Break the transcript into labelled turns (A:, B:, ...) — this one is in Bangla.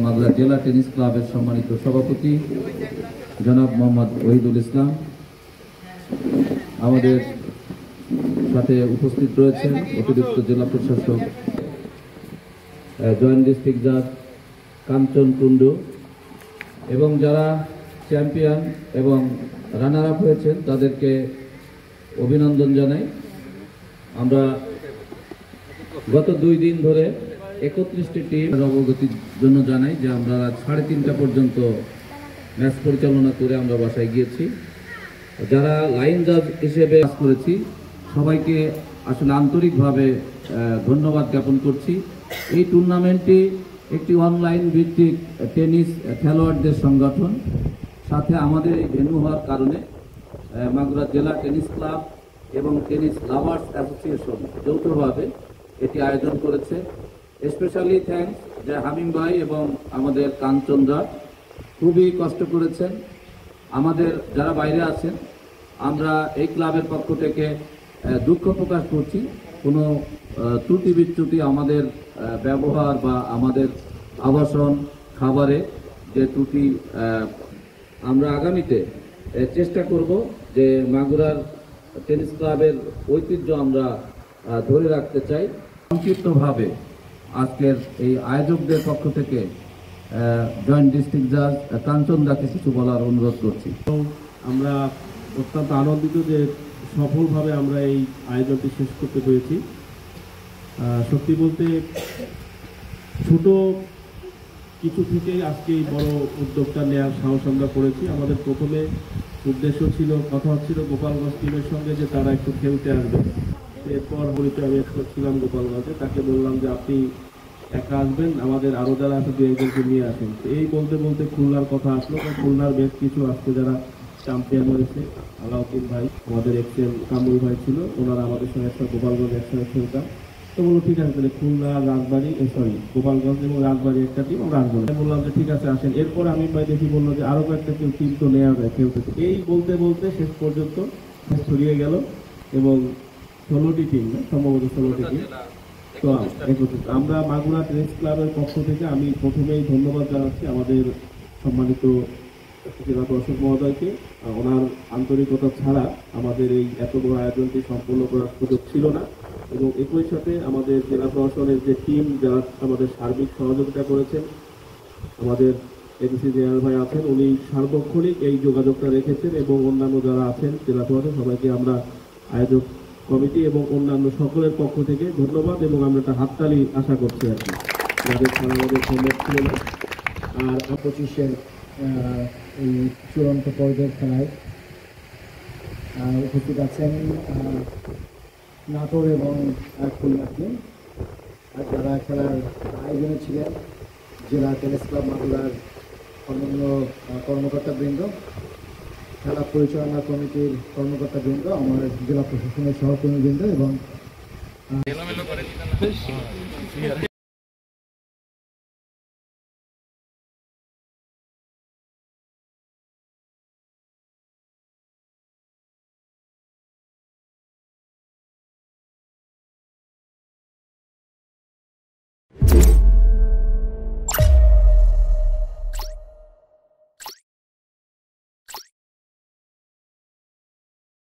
A: মাগুরা জেলা টেনিস ক্লাবের সম্মানিত সভাপতি জনাব মোহাম্মদ ওহিদুল ইসলাম আমাদের সাথে উপস্থিত রয়েছেন, অতিরিক্ত জেলা প্রশাসক জয়েন্ট ডিস্ট্রিক্ট জাজ কাঞ্চন কুন্ডু এবং যারা চ্যাম্পিয়ন এবং রানার আপ হয়েছেন তাদেরকে অভিনন্দন জানাই। আমরা গত 2 দিন ধরে 31টি টিম অবগতির জন্য জানাই যে আমরা 3:30 পর্যন্ত ম্যাচ পরিচালনা করে আমরা বাসায় গিয়েছি। যারা লাইন জাজ হিসেবে কাজ করেছি সবাইকে আসলে আন্তরিকভাবে ধন্যবাদ জ্ঞাপন করছি। এই টুর্নামেন্টটি একটি অনলাইন ভিত্তিক টেনিস খেলোয়াড়দের সংগঠন, সাথে আমাদের এই ভেন্যু হওয়ার কারণে মাগুরা জেলা টেনিস ক্লাব এবং টেনিস লাভার্স অ্যাসোসিয়েশন যৌথভাবে এটি আয়োজন করেছে। স্পেশালি থ্যাঙ্কস যে হামিম ভাই এবং আমাদের কাঞ্চনরা খুবই কষ্ট করেছেন। আমাদের যারা বাইরে আছেন আমরা এই ক্লাবের পক্ষ থেকে দুঃখ প্রকাশ করছি। কোনো ত্রুটি বিচ্যুতি আমাদের ব্যবহার বা আমাদের আবাসন খাবারে যে ত্রুটি, আমরা আগামীতে চেষ্টা করব যে মাগুরার টেনিস ক্লাবের ঐতিহ্য আমরা ধরে রাখতে চাই। সংক্ষিপ্তভাবে আজকের এই আয়োজকদের পক্ষ থেকে জয়েন্ট ডিস্ট্রিক্ট জাজ কাঞ্চন দাকে কিছু বলার অনুরোধ করছি।
B: আমরা অত্যন্ত আনন্দিত যে সফলভাবে আমরা এই আয়োজনটি শেষ করতে পেরেছি। সত্যি বলতে ছোট কিছু থেকেই আজকে এই বড় উদ্যোগটা নেওয়ার সাহস আমরা করেছি। আমাদের প্রথমে উদ্দেশ্য ছিল, কথা হচ্ছিল গোপালগঞ্জ টিমের সঙ্গে যে তারা একটু খেলতে আসবে। এরপর পরিচয় আমি ছিলাম গোপালগঞ্জে, তাকে বললাম যে আপনি একা আসবেন, আমাদের আরও যারা আছে 2-1জনকে নিয়ে আসেন। এই বলতে বলতে খুলনার কথা আসলো। খুলনার বেশ কিছু আজকে যারা চ্যাম্পিয়ন হয়েছে, আলাউদ্দিন ভাই, আমাদের এক্সএম কামরুল ভাই ছিল, ওনারা আমাদের সঙ্গে একটা গোপালগঞ্জ একসঙ্গে খেলতাম। তো বললো ঠিক আছে, তাহলে খুলনা রাজবাড়ি গোপালগঞ্জ এবং রাজবাড়ি একটা টিম আমরা আসবো। বললাম যে ঠিক আছে আসেন। এরপর আমি ভাই দেখি বললো যে আরও কয়েকটা টিম তো নেওয়া যায় খেলতেছে। এই বলতে বলতে শেষ পর্যন্ত ছড়িয়ে গেল এবং 16টি টিম, সম্ভবত 16টি টিম। তো আমরা মাগুরা টেনিস ক্লাবের পক্ষ থেকে আমি প্রথমেই ধন্যবাদ জানাচ্ছি আমাদের সম্মানিত জেলা প্রশাসক মহোদয়কে। ওনার আন্তরিকতা ছাড়া আমাদের এই এত বড় আয়োজনটি সম্পন্ন করার সুযোগ ছিল না। এবং একই সাথে আমাদের জেলা প্রশাসনের যে টিম যারা আমাদের সার্বিক সহযোগিতা করেছেন, আমাদের এডিসি জেনারেল ভাই আছেন, উনি সার্বক্ষণিক এই যোগাযোগটা রেখেছেন এবং অন্যান্য যারা আছেন জেলা প্রশাসন সবাইকে আমরা আয়োজক কমিটি এবং অন্যান্য সকলের পক্ষ থেকে ধন্যবাদ এবং আমরা একটা হাততালি আশা করছি আর কি, যাদের ছাড়া আমাদের সম্ভব ছিল না।
C: আর 25-এর এই চূড়ান্ত পর্যায়ের খেলায় উপস্থিত আছেন নাটোর এবং খুলনা টিম। আর যারা খেলার আয়োজনে ছিলেন জেলা টেনিস ক্লাব মাগুরার অন্যান্য কর্মকর্তাবৃন্দ, খেলা পরিচালনা কমিটির কর্মকর্তাবৃন্দ, আমার জেলা প্রশাসনের সহকর্মীবৃন্দ এবং